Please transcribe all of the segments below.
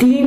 3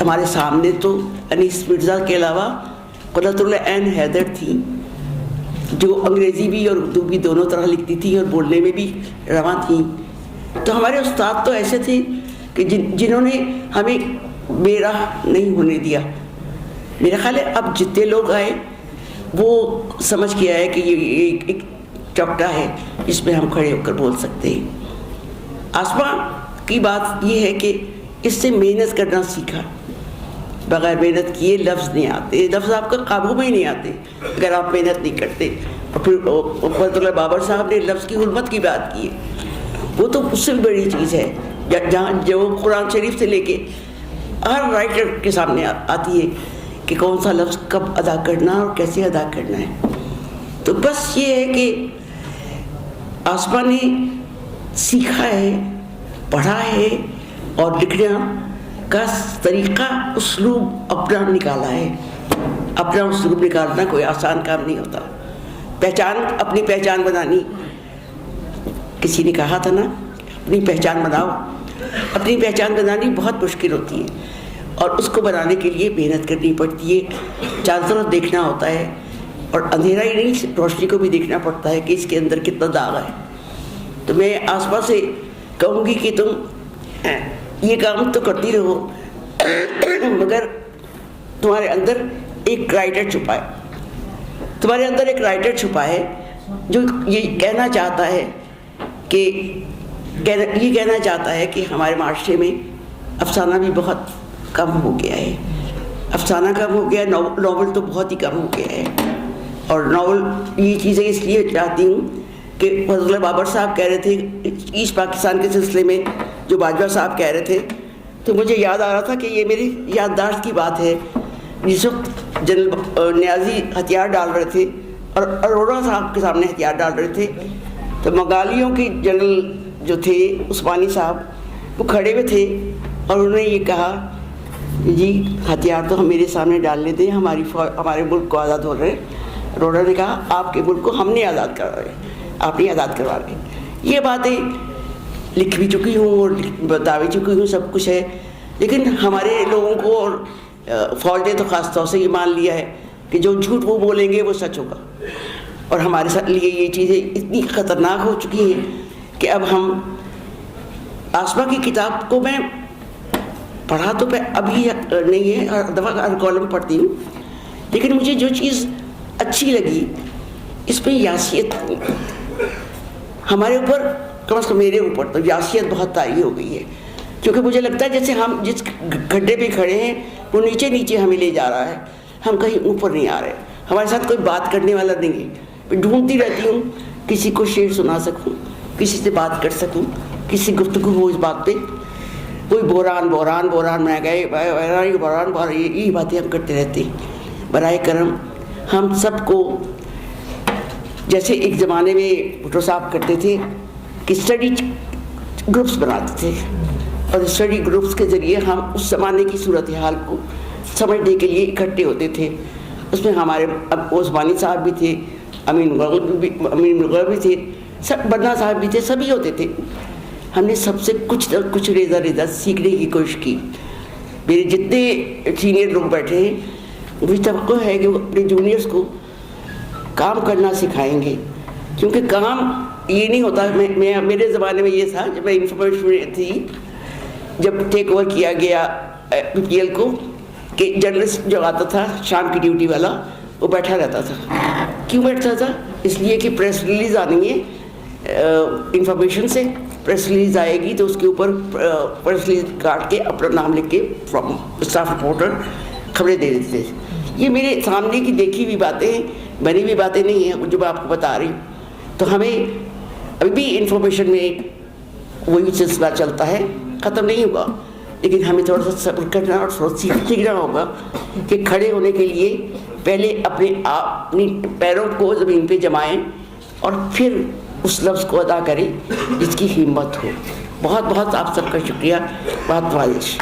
ہمارے سامنے تو انیس مرزا کے علاوہ قرۃ العین حیدر تھی جو انگریزی بھی اور اردو بھی دونوں طرح لکھتی تھی اور بولنے میں بھی رواں تھیں. تو ہمارے استاد تو ایسے تھے کہ جنہوں نے ہمیں بے راہ نہیں ہونے دیا. میرا خیال ہے اب جتنے لوگ آئے وہ سمجھ کے آئے کہ یہ ایک چوکٹا ہے جس میں ہم کھڑے ہو کر بول سکتے ہیں. آسماں کی بات یہ ہے کہ اس سے محنت کرنا سیکھا. بغیر محنت کیے لفظ نہیں آتے, لفظ آپ کا قابو میں ہی نہیں آتے اگر آپ محنت نہیں کرتے. اور پھر فضل اللہ بابر صاحب نے لفظ کی حرمت کی بات کی ہے, وہ تو اس سے بھی بڑی چیز ہے جہاں جو قرآن شریف سے لے کے ہر رائٹر کے سامنے آتی ہے کہ کون سا لفظ کب ادا کرنا اور کیسے ادا کرنا ہے. تو بس یہ ہے کہ آسماں نے سیکھا ہے, پڑھا ہے اور لکھنا کا طریقہ اسلوب اپنا نکالا ہے. اپنا اسلوب نکالنا کوئی آسان کام نہیں ہوتا. پہچان, اپنی پہچان بنانی, کسی نے کہا تھا نا اپنی پہچان بناؤ. اپنی پہچان بنانی بہت مشکل ہوتی ہے اور اس کو بنانے کے لیے محنت کرنی پڑتی ہے. چاروں طرف دیکھنا ہوتا ہے اور اندھیرا ہی نہیں روشنی کو بھی دیکھنا پڑتا ہے کہ اس کے اندر کتنا داغ ہے. تو میں آس پاس سے کہوں گی کہ تم یہ کام تو کرتی رہو مگر تمہارے اندر ایک رائٹر چھپا ہے, تمہارے اندر ایک رائٹر چھپا ہے جو یہ کہنا چاہتا ہے کہ یہ کہنا چاہتا ہے کہ ہمارے معاشرے میں افسانہ بھی بہت کم ہو گیا ہے. افسانہ کم ہو گیا, ناول تو بہت ہی کم ہو گیا ہے. اور ناول یہ چیزیں اس لیے چاہتی ہوں کہ فضل اللہ بابر صاحب کہہ رہے تھے ایسٹ پاکستان کے سلسلے میں جو باجوہ صاحب کہہ رہے تھے, تو مجھے یاد آ رہا تھا کہ یہ میری یادداشت کی بات ہے. جس وقت جنرل نیازی ہتھیار ڈال رہے تھے اور اروڑا صاحب کے سامنے ہتھیار ڈال رہے تھے, تو منگالیوں کے جنرل جو تھے عثمانی صاحب وہ کھڑے ہوئے تھے اور انہوں نے یہ کہا جی ہتھیار تو ہم میرے سامنے ڈالنے دیں, ہمارے ملک کو آزاد ہو رہے ہیں. اروڑا نے کہا آپ کے ملک کو ہم نہیں آزاد کروا رہے, آپ نہیں آزاد کروا رہے. یہ باتیں لکھ بھی چکی ہوں اور بتا بھی چکی ہوں, سب کچھ ہے. لیکن ہمارے لوگوں کو اور فوج نے تو خاص طور سے یہ مان لیا ہے کہ جو جھوٹ وہ بولیں گے وہ سچ ہوگا. اور ہمارے ساتھ لیے یہ چیزیں اتنی خطرناک ہو چکی ہیں کہ اب ہم آسماں کی کتاب کو میں پڑھا تو ابھی نہیں ہے, ہر دفعہ ہر کالم پڑھتی ہوں, لیکن مجھے جو چیز اچھی لگی اس میں یاسیت ہمارے اوپر, کم از کم میرے اوپر تو یاسیت بہت طاری ہو گئی ہے. کیونکہ مجھے لگتا ہے جیسے ہم جس گڈھے پہ کھڑے ہیں وہ نیچے نیچے ہمیں لے جا رہا ہے, ہم کہیں اوپر نہیں آ رہے. ہمارے ساتھ کوئی بات کرنے والا نہیں ہے. میں ڈھونڈتی رہتی ہوں کسی کو شعر سنا سکوں, کسی سے بات کر سکوں, کسی گفتگو ہو اس بات پہ. کوئی بحران میں گئے بحران یہی باتیں ہم کرتے رہتے ہیں. برائے کرم ہم سب کو, جیسے ایک زمانے میں بھٹو صاحب کرتے تھے کہ اسٹڈی گروپس بناتے تھے اور اسٹڈی گروپس کے ذریعے ہم اس زمانے کی صورتحال کو سمجھنے کے لیے اکٹھے ہوتے تھے. اس میں ہمارے اب عثمانی صاحب بھی تھے, امین مغل بھی تھے, سب بننا صاحب بھی تھے, سبھی ہوتے تھے. ہم نے سب سے کچھ ریزہ سیکھنے کی کوشش کی. میرے جتنے سینئر لوگ بیٹھے ہیں مجھے توقع ہے کہ وہ اپنے جونیئرس کو کام کرنا سکھائیں گے, کیونکہ کام یہ نہیں ہوتا. میرے زمانے میں یہ تھا جب میں انفارمیشن تھی, جب ٹیک اوور کیا گیا پی پی ایل کو, کہ جرنلسٹ جو آتا تھا شام کی ڈیوٹی والا وہ بیٹھا رہتا تھا. کیوں بیٹھتا تھا؟ اس لیے کہ پریس ریلیز آنی ہے انفارمیشن سے, پریس ریلیز آئے گی تو اس کے اوپر پریس ریلیز کاٹ کے اپنا نام لکھ کے فرام اسٹاف رپورٹر خبریں دے دیتے تھے. یہ میرے سامنے کی دیکھی ہوئی باتیں ہیں, بنی ہوئی باتیں نہیں ہیں جو میں آپ کو بتا رہی ہوں. تو ہمیں ابھی بھی انفارمیشن میں وہی سلسلہ چلتا ہے, ختم نہیں ہوگا, لیکن ہمیں تھوڑا سا صبر کرنا اور تھوڑا سیکھنا ہوگا کہ کھڑے ہونے کے لیے پہلے اپنی پیروں کو زمین پہ جمائیں اور پھر اس لفظ کو ادا کریں جس کی ہمت ہو. بہت بہت آپ سب کا شکریہ, بہت معلش.